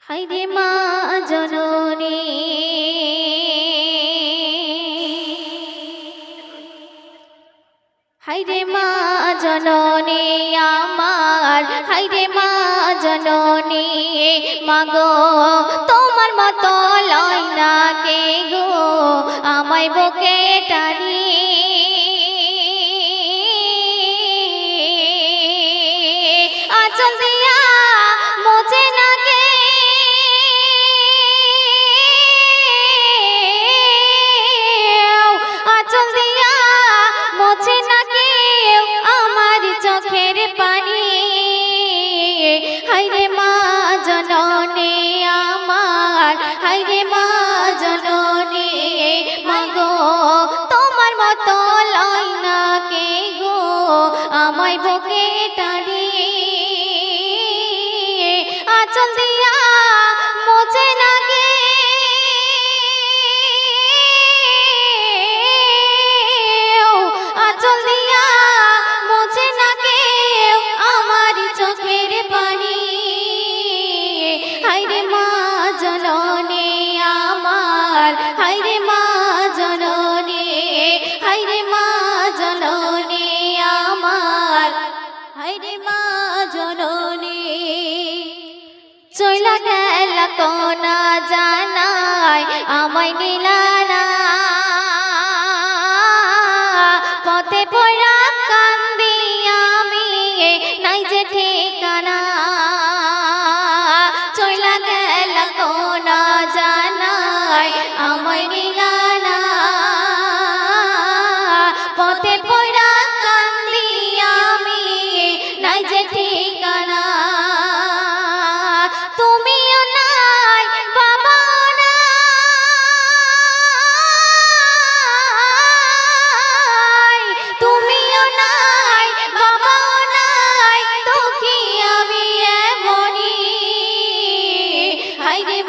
হায়রে মা জননী হায়রে মা জননী আমার হায়রে মা জননী মাগো তোমার মতো লয় না কে গো আমায় বুকে টানি আঁচল দিয়া মোছে না কে আঁচল দিয়া মোছে না কেউ আমার চোখের পানি হায়রে মা জননী আমার হায়রে মা জননী মাগো তোমার মতো লয় না কে গো আমায় বুকে টানি আঁচল দিয়া মোছে না কে আঁচল দিয়া মোছে না কেউ আমার চোখের পানি হায়রে মা জননী আমার হায়রে মা জননী হায়রে মা জননী আমার হায়রে মা জননী চইলা গেল কোনা জানাই আমায় নিলানা পথে পড়া কান্দি আমি নাই যে ঠিকানা চইলা গেল কোনা জানাই আমায় নিলানা পথে পড়া কান্দি আমি নাই যে ঠিকানা তুমিও নাই বাবা নাই তুমিও নাই বাবাও নাই তো কি আমি এমনি হায়রে